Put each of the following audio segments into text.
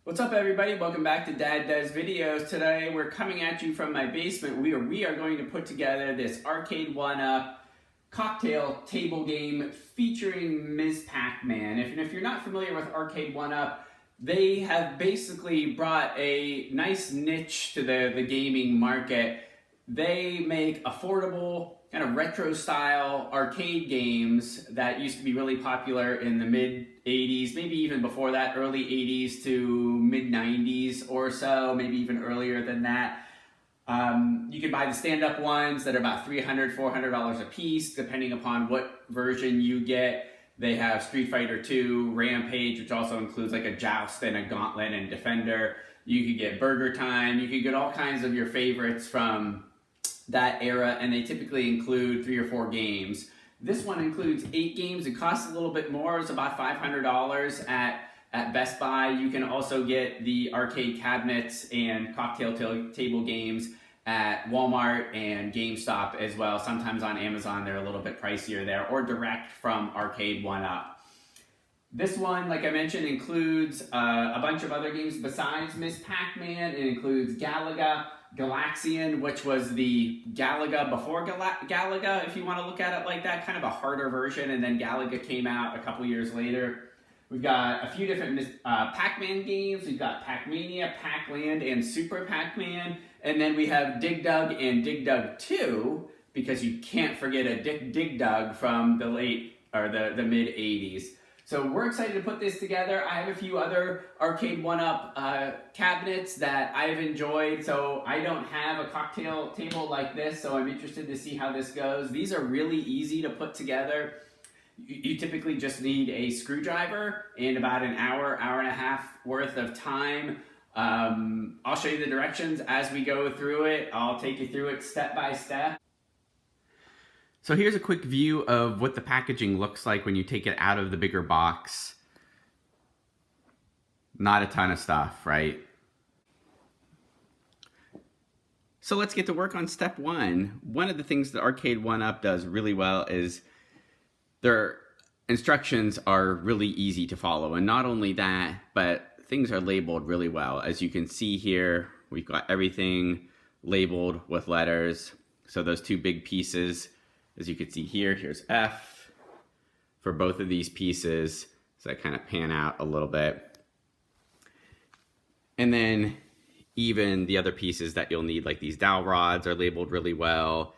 What's up, everybody? Welcome back to Dad Does Videos. Today we're coming at you from my basement. We are going to put together this Arcade1Up cocktail table game featuring Ms. Pac-Man. If you're not familiar with Arcade1Up, they have basically brought a nice niche to the gaming market. They make affordable, kind of retro style arcade games that used to be really popular in the mid 80s, maybe even before that, early 80s to mid 90s or so, maybe even earlier than that. You can buy the stand-up ones that are about $300, $400 a piece, depending upon what version you get. They have Street Fighter 2, Rampage, which also includes like a Joust and a Gauntlet and Defender. You could get Burger Time. You could get all kinds of your favorites from that era, and they typically include 3 or 4 games. This one includes 8 games. It costs a little bit more. It's about $500 at Best Buy. You can also get the arcade cabinets and cocktail table games at Walmart and GameStop as well. Sometimes on Amazon they're a little bit pricier there, or direct from Arcade1Up. This one, like I mentioned, includes a bunch of other games besides Ms. Pac-Man. It includes Galaga, Galaxian, which was the Galaga before Galaga, if you want to look at it like that, kind of a harder version, and then Galaga came out a couple years later. We've got a few different Pac-Man games. We've got Pac-Mania, Pac-Land, and Super Pac-Man, and then we have Dig Dug and Dig Dug 2, because you can't forget a Dig Dug from the mid 80s. So we're excited to put this together. I have a few other Arcade1Up cabinets that I've enjoyed. So I don't have a cocktail table like this, so I'm interested to see how this goes. These are really easy to put together. You typically just need a screwdriver and about an hour, hour and a half worth of time. I'll show you the directions as we go through it. I'll take you through it step by step. So here's a quick view of what the packaging looks like when you take it out of the bigger box. Not a ton of stuff, right? So let's get to work on step 1. One of the things that Arcade1Up does really well is their instructions are really easy to follow. And not only that, but things are labeled really well. As you can see here, we've got everything labeled with letters. So those 2 big pieces, as you can see here, here's F for both of these pieces. So I kind of pan out a little bit. And then even the other pieces that you'll need, like these dowel rods, are labeled really well.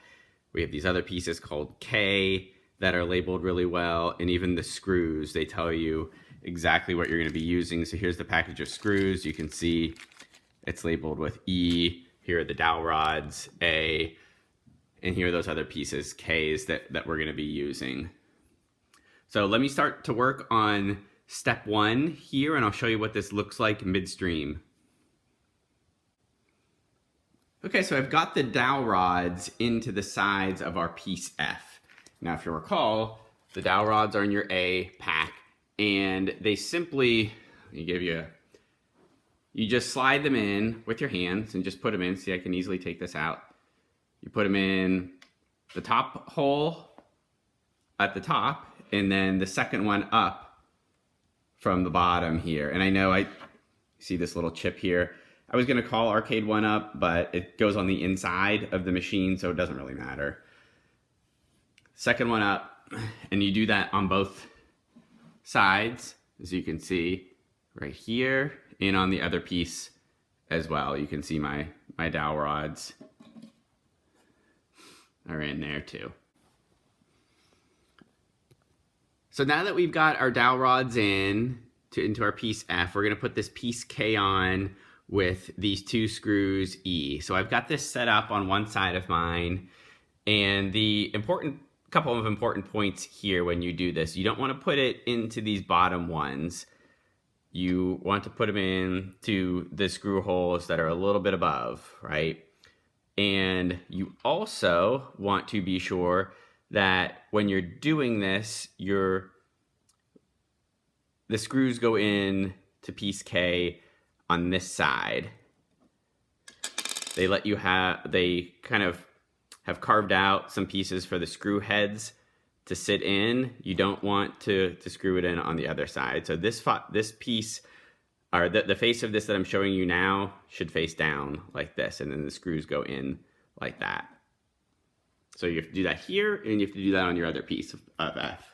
We have these other pieces called K that are labeled really well. And even the screws, they tell you exactly what you're going to be using. So here's the package of screws. You can see it's labeled with E. Here are the dowel rods, A. And here are those other pieces, Ks, that we're going to be using. So let me start to work on step 1 here, and I'll show you what this looks like midstream. Okay, so I've got the dowel rods into the sides of our piece F. Now, if you recall, the dowel rods are in your A pack, and they simply, you just slide them in with your hands and just put them in. See, I can easily take this out. You put them in the top hole at the top, and then the second one up from the bottom here. And I know I see this little chip here. I was going to call Arcade1Up, but it goes on the inside of the machine, so it doesn't really matter. Second one up, and you do that on both sides, as you can see right here, and on the other piece as well. You can see my dowel rods are in there too. So now that we've got our dowel rods into our piece F, we're going to put this piece K on with these 2 screws E. So I've got this set up on one side of mine, and the couple of important points here when you do this: you don't want to put it into these bottom ones. You want to put them into the screw holes that are a little bit above, right? And you also want to be sure that when you're doing this, the screws go in to piece K on this side. They kind of have carved out some pieces for the screw heads to sit in. You don't want to screw it in on the other side. So this piece or the face of this that I'm showing you now should face down like this, and then the screws go in like that. So you have to do that here, and you have to do that on your other piece of F.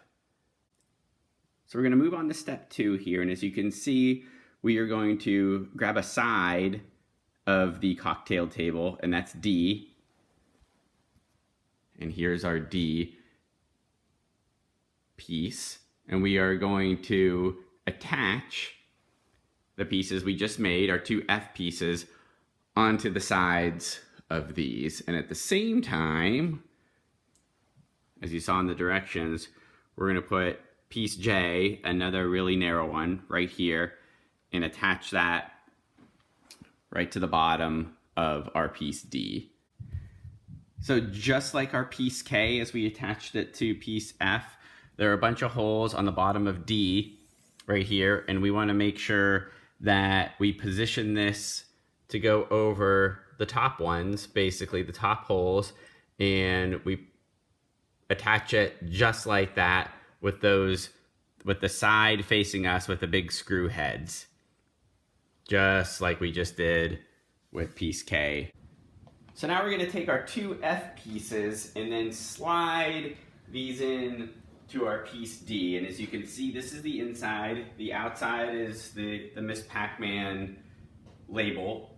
So we're going to move on to step 2 here, and as you can see, we are going to grab a side of the cocktail table, and that's D. And here's our D piece, and we are going to attach the pieces we just made, our 2 F pieces, onto the sides of these. And at the same time, as you saw in the directions, we're going to put piece J, another really narrow one, right here, and attach that right to the bottom of our piece D. So just like our piece K, as we attached it to piece F, there are a bunch of holes on the bottom of D right here, and we want to make sure that we position this to go over the top ones, basically the top holes, and we attach it just like that with the side facing us with the big screw heads, just like we just did with piece K. So now we're going to take our 2 F pieces and then slide these in to our piece D. And as you can see, this is the inside. The outside is the Miss Pac-Man label.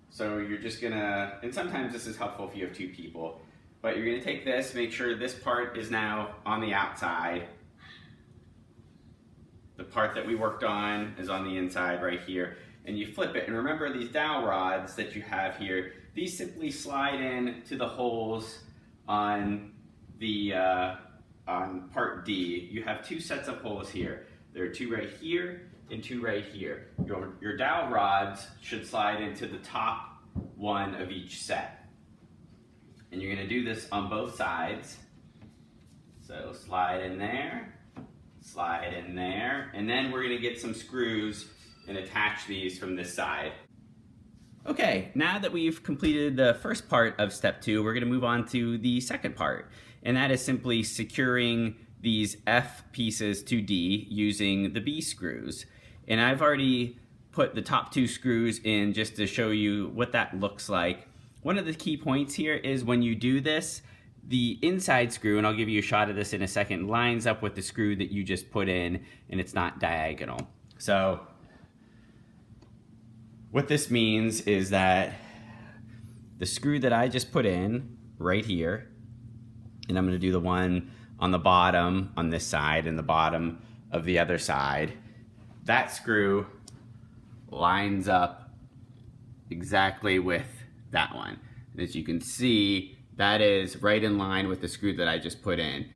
So you're just gonna, and sometimes this is helpful if you have 2 people, but you're gonna take this, make sure this part is now on the outside. The part that we worked on is on the inside right here. And you flip it, and remember these dowel rods that you have here, these simply slide in to the holes on the on part D. You have 2 sets of holes here. There are 2 right here and 2 right here. Your dowel rods should slide into the top one of each set. And you're going to do this on both sides. So slide in there, and then we're going to get some screws and attach these from this side. Okay, now that we've completed the first part of step 2, we're going to move on to the second part. And that is simply securing these F pieces to D using the B screws. And I've already put the top 2 screws in just to show you what that looks like. One of the key points here is when you do this, the inside screw, and I'll give you a shot of this in a second, lines up with the screw that you just put in, and it's not diagonal. So what this means is that the screw that I just put in right here, and I'm going to do the one on the bottom on this side and the bottom of the other side, that screw lines up exactly with that one. And as you can see, that is right in line with the screw that I just put in.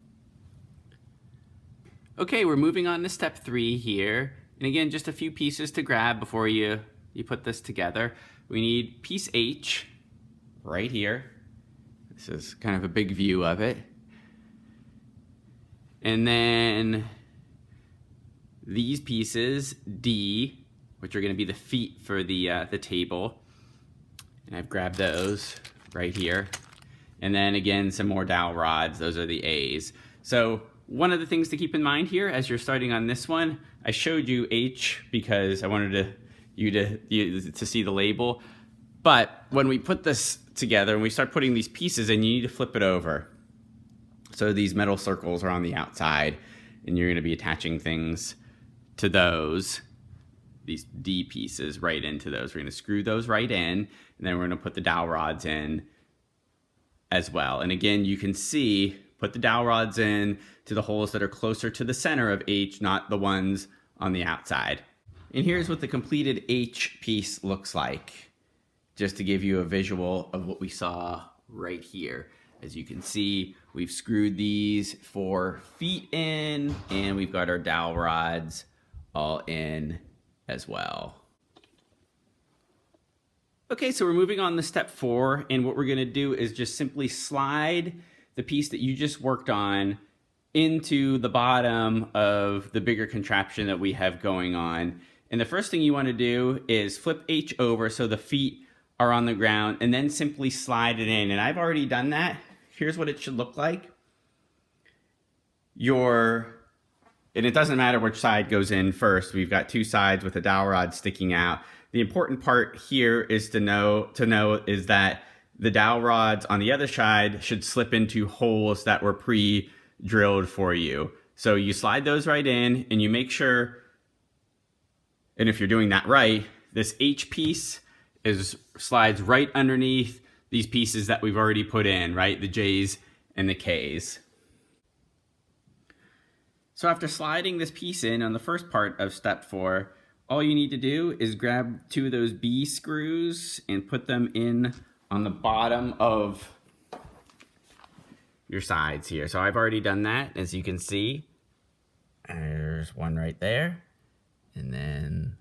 Okay, we're moving on to step 3 here. And again, just a few pieces to grab before you put this together. We need piece H right here. This is kind of a big view of it. And then these pieces, D, which are going to be the feet for the table. And I've grabbed those right here. And then again, some more dowel rods. Those are the A's. So one of the things to keep in mind here as you're starting on this one, I showed you H because I wanted you to see the label. But when we put this together and we start putting these pieces in, you need to flip it over. So these metal circles are on the outside, and you're going to be attaching things to those, these D pieces right into those. We're going to screw those right in, and then we're going to put the dowel rods in as well. And again, you can see, put the dowel rods in to the holes that are closer to the center of H, not the ones on the outside. And here's what the completed H piece looks like, just to give you a visual of what we saw right here. As you can see, we've screwed these 4 feet in, and we've got our dowel rods all in as well. Okay, so we're moving on to step 4, and what we're going to do is just simply slide the piece that you just worked on into the bottom of the bigger contraption that we have going on. And the first thing you want to do is flip H over so the feet are on the ground, and then simply slide it in. And I've already done that. Here's what it should look like. Your And it doesn't matter which side goes in first. We've got two sides with a dowel rod sticking out. The important part here is to know is that the dowel rods on the other side should slip into holes that were pre-drilled for you. So you slide those right in and you make sure, and if you're doing that right, this H piece slides right underneath these pieces that we've already put in, right? The J's and the K's. So after sliding this piece in on the first part of step 4, all you need to do is grab 2 of those B screws and put them in on the bottom of your sides here. So I've already done that, as you can see. There's one right there, and then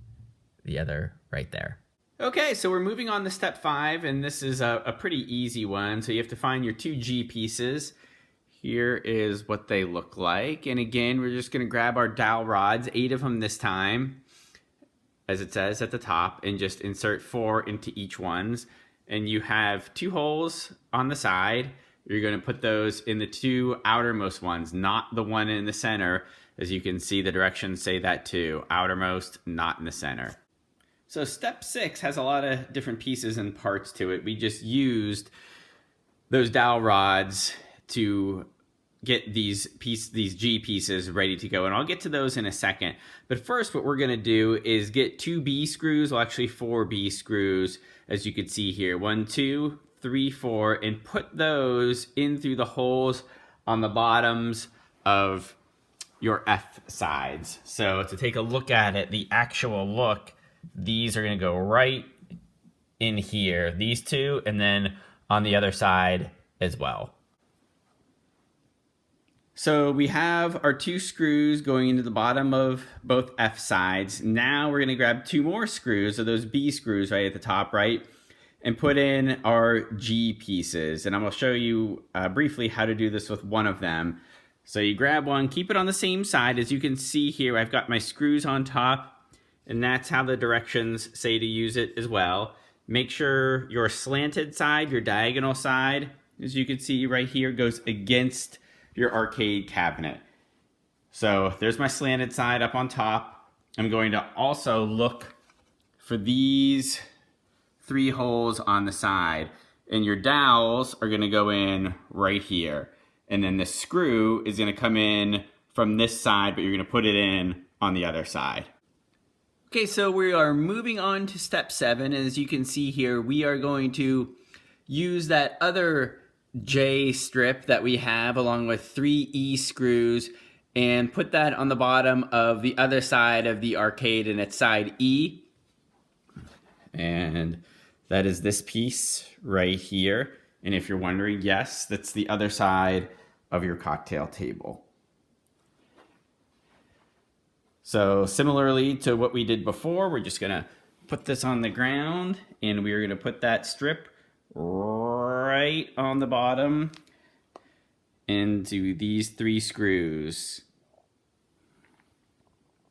the other right there. Okay, so we're moving on to step 5, and this is a pretty easy one. So you have to find your 2 G pieces. Here is what they look like. And again, we're just gonna grab our dowel rods, 8 of them this time, as it says at the top, and just insert 4 into each ones. And you have 2 holes on the side. You're gonna put those in the 2 outermost ones, not the one in the center. As you can see, the directions say that too. Outermost, not in the center. So step 6 has a lot of different pieces and parts to it. We just used those dowel rods to get these G pieces ready to go. And I'll get to those in a second. But first, what we're gonna do is get 2 B screws, well actually 4 B screws, as you can see here. 1, 2, 3, 4, and put those in through the holes on the bottoms of your F sides. So to take a look at it, the actual look, these are gonna go right in here, these 2, and then on the other side as well. So we have our 2 screws going into the bottom of both F sides. Now we're gonna grab 2 more screws, so those B screws right at the top, right? And put in our G pieces. And I'm gonna show you briefly how to do this with one of them. So you grab one, keep it on the same side. As you can see here, I've got my screws on top, and that's how the directions say to use it as well. Make sure your slanted side, your diagonal side, as you can see right here, goes against your arcade cabinet. So there's my slanted side up on top. I'm going to also look for these 3 holes on the side, and your dowels are gonna go in right here. And then the screw is gonna come in from this side, but you're gonna put it in on the other side. Okay, so we are moving on to step 7. As you can see here, we are going to use that other J strip that we have along with 3 E screws and put that on the bottom of the other side of the arcade, and it's side E. And that is this piece right here. And if you're wondering, yes, that's the other side of your cocktail table. So similarly to what we did before, we're just gonna put this on the ground, and we're gonna put that strip right on the bottom into these 3 screws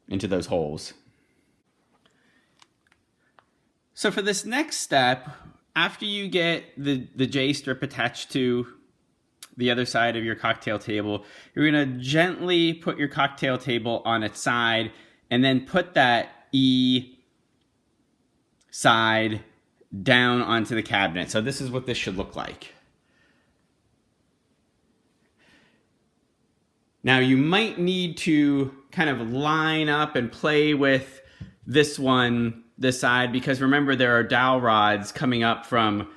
into those holes. So for this next step, after you get the J strip attached to the other side of your cocktail table, you're gonna gently put your cocktail table on its side and then put that E side down onto the cabinet. So this is what this should look like. Now you might need to kind of line up and play with this side, because remember there are dowel rods coming up from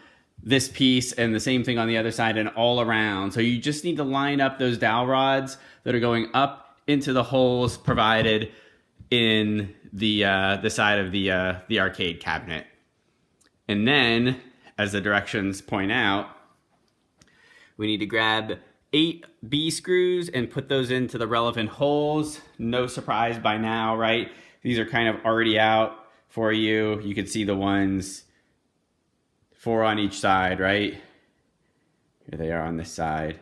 this piece and the same thing on the other side and all around. So you just need to line up those dowel rods that are going up into the holes provided in the side of the arcade cabinet. And then, as the directions point out, we need to grab 8 B screws and put those into the relevant holes. No surprise by now, right? These are kind of already out for you. You can see the ones, 4 on each side, right? Here they are on this side.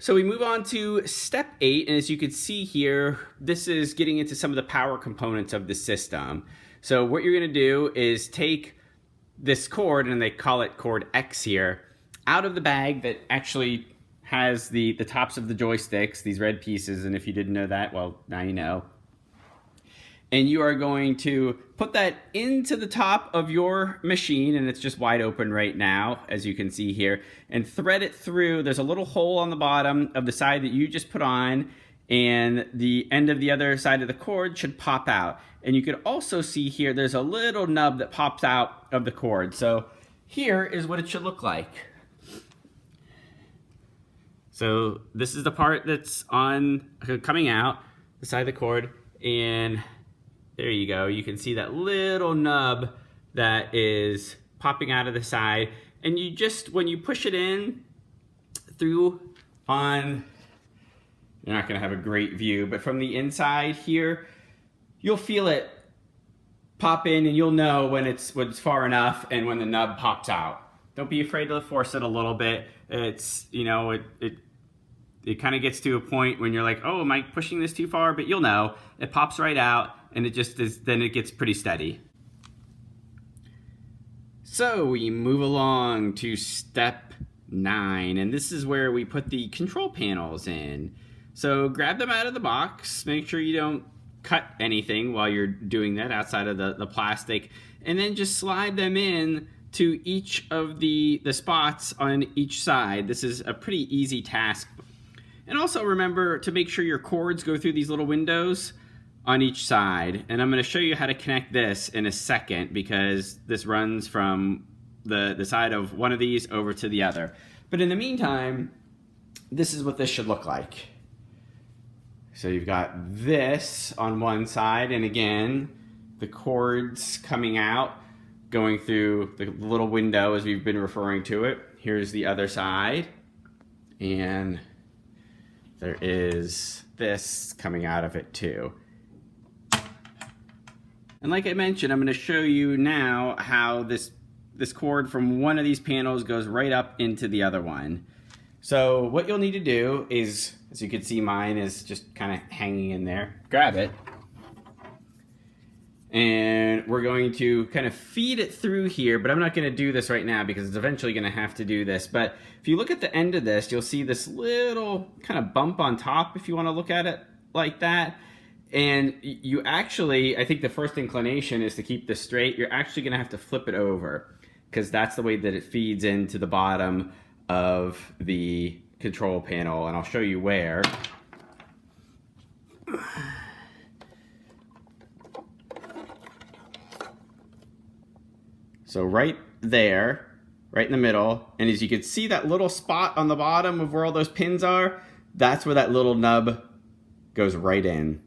So we move on to step 8, and as you can see here, this is getting into some of the power components of the system. So what you're gonna do is take this cord, and they call it cord X here, out of the bag that actually has the tops of the joysticks, these red pieces, and if you didn't know that, well, now you know. And you are going to put that into the top of your machine, and it's just wide open right now, as you can see here, and thread it through. There's a little hole on the bottom of the side that you just put on, and the end of the other side of the cord should pop out. And you can also see here, there's a little nub that pops out of the cord. So here is what it should look like. So this is the part that's coming out, the side of the cord, and there you go. You can see that little nub that is popping out of the side. And you just, when you push it in through on, you're not gonna have a great view, but from the inside here, you'll feel it pop in and you'll know when it's far enough and when the nub pops out. Don't be afraid to force it a little bit. It's, you know, it kind of gets to a point when you're like, oh, am I pushing this too far? But you'll know. It pops right out, and it just is, then it gets pretty steady. So we move along to step 9, and this is where we put the control panels in. So grab them out of the box, make sure you don't cut anything while you're doing that outside of the plastic, and then just slide them in to each of the spots on each side. This is a pretty easy task. And also remember to make sure your cords go through these little windows on each side. And I'm going to show you how to connect this in a second, because this runs from the side of one of these over to the other. But in the meantime, this is what this should look like. So you've got this on one side, and again, the cords coming out, going through the little window as we've been referring to it. Here's the other side, and there is this coming out of it too. And like I mentioned, I'm going to show you now how this cord from one of these panels goes right up into the other one. So what you'll need to do is, as you can see, mine is just kind of hanging in there. Grab it. And we're going to kind of feed it through here, but I'm not going to do this right now because it's eventually going to have to do this. But if you look at the end of this, you'll see this little kind of bump on top, if you want to look at it like that. And you actually, I think the first inclination is to keep this straight. You're actually going to have to flip it over, because that's the way that it feeds into the bottom of the control panel. And I'll show you where. So right there, right in the middle, and as you can see that little spot on the bottom of where all those pins are, that's where that little nub goes right in.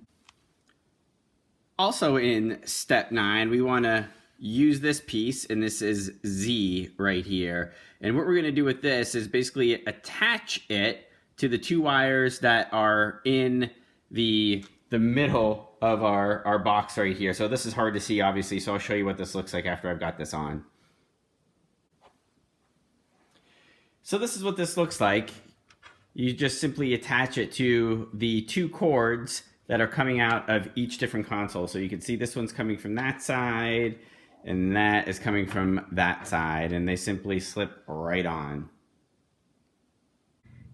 Also in step 9, we want to use this piece, and this is Z right here. And what we're going to do with this is basically attach it to the 2 wires that are in the middle of our box right here. So this is hard to see, obviously, so I'll show you what this looks like after I've got this on. So this is what this looks like. You just simply attach it to the 2 cords that are coming out of each different console. So you can see this one's coming from that side, and that is coming from that side, and they simply slip right on.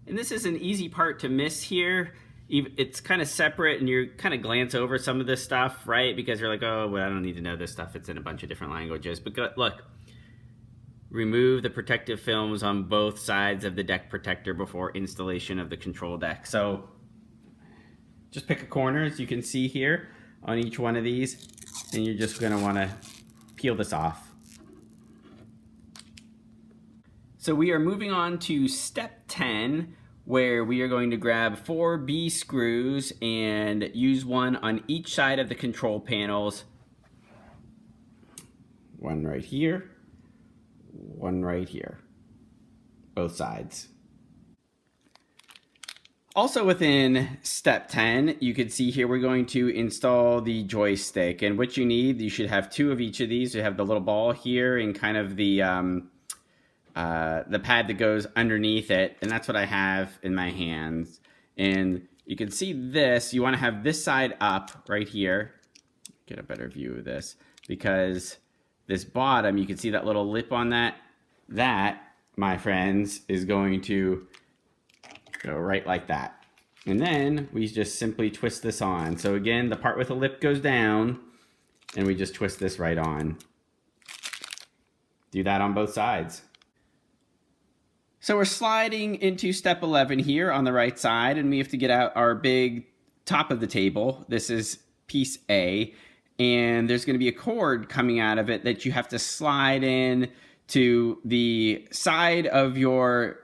And this is an easy part to miss here. It's kind of separate, and you kind of glance over some of this stuff, right? Because you're like, oh, well, I don't need to know this stuff. It's in a bunch of different languages. But look, remove the protective films on both sides of the deck protector before installation of the control deck. So just pick a corner, as you can see here, on each one of these, and you're just going to want to peel this off. So we are moving on to step 10, where we are going to grab 4 B screws and use one on each side of the control panels. One right here, one right here, both sides. Also within step 10, you can see here we're going to install the joystick, and what you need, you should have 2 of each of these. You have the little ball here and kind of the pad that goes underneath it, and that's what I have in my hands. And you can see this, you want to have this side up right here. Get a better view of this, because this bottom, you can see that little lip on that. That, my friends, is going to Go right like that. And then we just simply twist this on. So again, the part with the lip goes down, and we just twist this right on. Do that on both sides. So we're sliding into step 11 here on the right side, and we have to get out our big top of the table. This is piece A, and there's going to be a cord coming out of it that you have to slide in to the side of your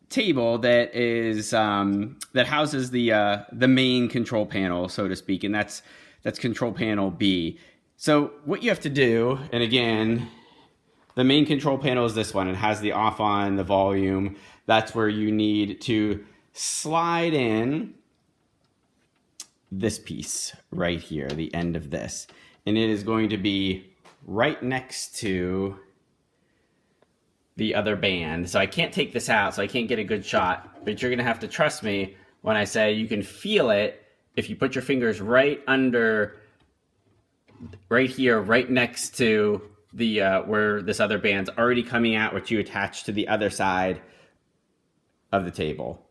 table that is that houses the main control panel, so to speak, and that's control panel B. So what you have to do, and again, the main control panel is this one. It has the off on, the volume. That's where you need to slide in this piece right here, the end of this. And it is going to be right next to the other band. So I can't take this out, so I can't get a good shot. But you're going to have to trust me when I say you can feel it if you put your fingers right under, right here, right next to the where this other band's already coming out, which you attach to the other side of the table.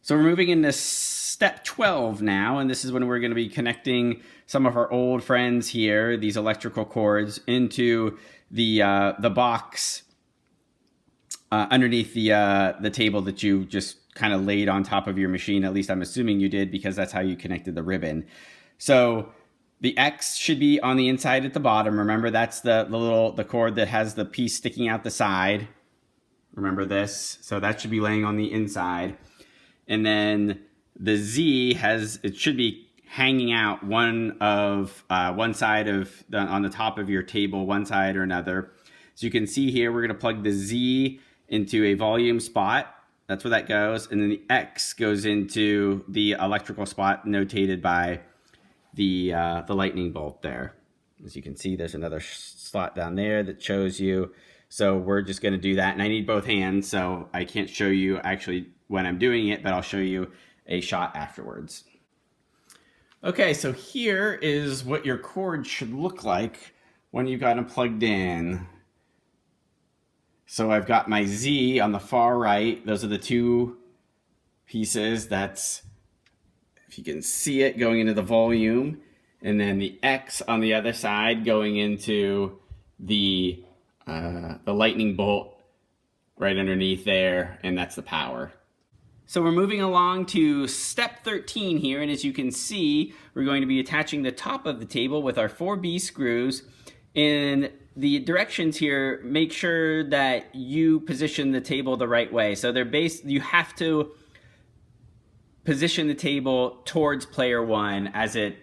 So we're moving into step 12 now, and this is when we're going to be connecting some of our old friends here, these electrical cords, into the box underneath the table that you just kind of laid on top of your machine. At least I'm assuming you did, because that's how you connected the ribbon. So the X should be on the inside at the bottom. Remember, that's the cord that has the piece sticking out the side. Remember this? So that should be laying on the inside. And then the Z should be hanging out one side of on the top of your table, one side or another. So you can see here, we're going to plug the Z into a volume spot. That's where that goes. And then the X goes into the electrical spot notated by the lightning bolt there. As you can see, there's another slot down there that shows you. So we're just going to do that. And I need both hands, so I can't show you actually when I'm doing it, but I'll show you a shot afterwards. Okay, so here is what your cord should look like when you've got them plugged in. So I've got my Z on the far right. Those are the two pieces. That's, if you can see it, going into the volume. And then the X on the other side going into the lightning bolt right underneath there, and that's the power. So we're moving along to step 13 here, and as you can see, we're going to be attaching the top of the table with our 4B screws. And the directions here, make sure that you position the table the right way. So you have to position the table towards player one as it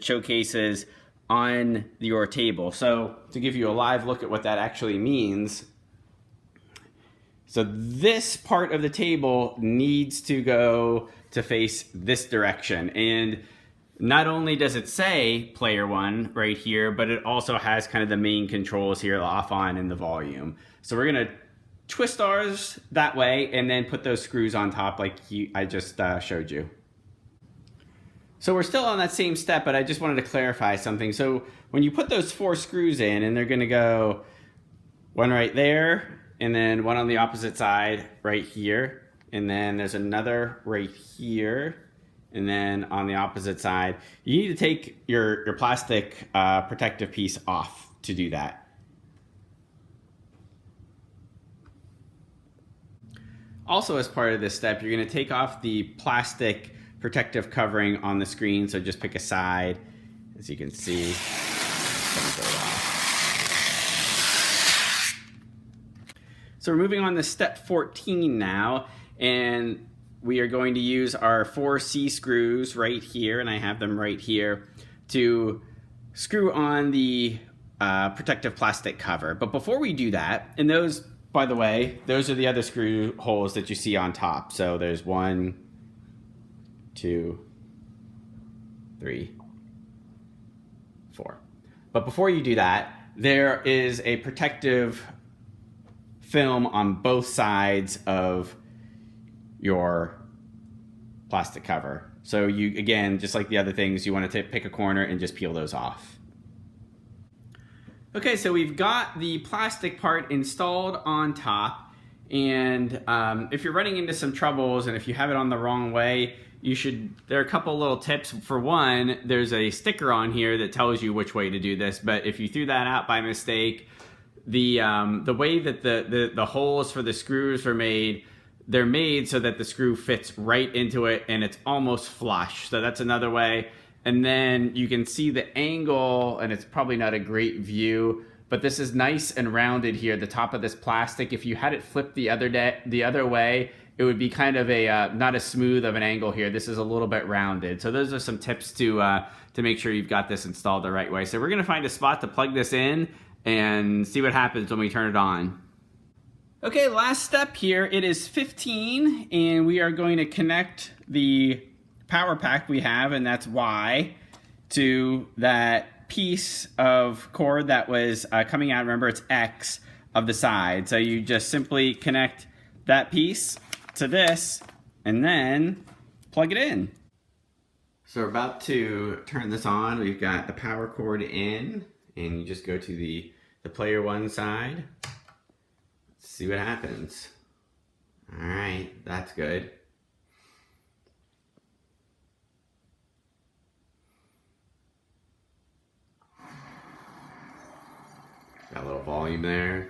showcases on your table. So to give you a live look at what that actually means, so this part of the table needs to go to face this direction. And not only does it say player one right here, but it also has kind of the main controls here, the off, on, and the volume. So we're gonna twist ours that way and then put those screws on top like I just showed you. So we're still on that same step, but I just wanted to clarify something. So when you put those 4 screws in, and they're gonna go one right there, and then one on the opposite side right here, and then there's another right here, and then on the opposite side, you need to take your plastic protective piece off to do that. Also, as part of this step, you're going to take off the plastic protective covering on the screen, so just pick a side. As you can see, it's going to go off. So we're moving on to step 14 now, and we are going to use our 4 C screws right here, and I have them right here, to screw on the protective plastic cover. But before we do that, and those, by the way, those are the other screw holes that you see on top. So there's 1, 2, 3, 4. But before you do that, there is a protective film on both sides of your plastic cover. So you, again, just like the other things, you want to pick a corner and just peel those off. Okay, so we've got the plastic part installed on top, And if you're running into some troubles and if you have it on the wrong way, there are a couple little tips. For one, there's a sticker on here that tells you which way to do this, but if you threw that out by mistake, the way that the holes for the screws are made, they're made so that the screw fits right into it and it's almost flush. So that's another way. And then you can see the angle, and it's probably not a great view, but this is nice and rounded here, the top of this plastic. If you had it flipped the other way, it would be kind of a not as smooth of an angle here. This is a little bit rounded. So those are some tips to make sure you've got this installed the right way. So we're gonna find a spot to plug this in and see what happens when we turn it on. Okay, last step here, it is 15, and we are going to connect the power pack we have, and that's Y, to that piece of cord that was coming out. Remember, it's X of the side. So you just simply connect that piece to this, and then plug it in. So we're about to turn this on. We've got the power cord in, and you just go to the player one side. See what happens. All right, that's good. Got a little volume there.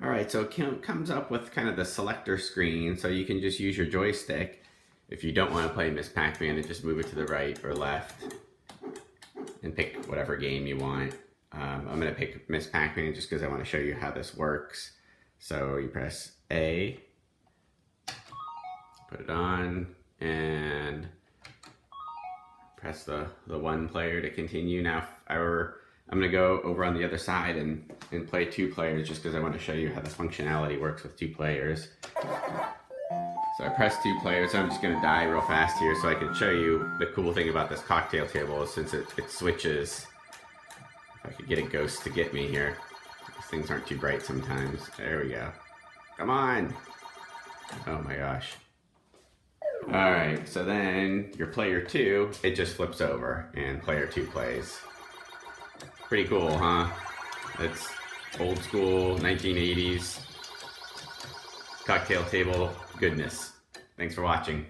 All right, so it comes up with kind of the selector screen, so you can just use your joystick if you don't want to play Miss Pac-Man and just move it to the right or left and pick whatever game you want. I'm going to pick Miss Pac-Man just because I want to show you how this works. So you press A, put it on, and press the one player to continue. Now, I'm going to go over on the other side and play 2 players just because I want to show you how the functionality works with 2 players. So I press 2 players, so I'm just going to die real fast here so I can show you the cool thing about this cocktail table is since it switches. If I could get a ghost to get me here. These things aren't too bright sometimes. There we go. Come on! Oh my gosh. Alright, so then your player 2, it just flips over and player 2 plays. Pretty cool, huh? It's old school 1980s cocktail table goodness. Thanks for watching.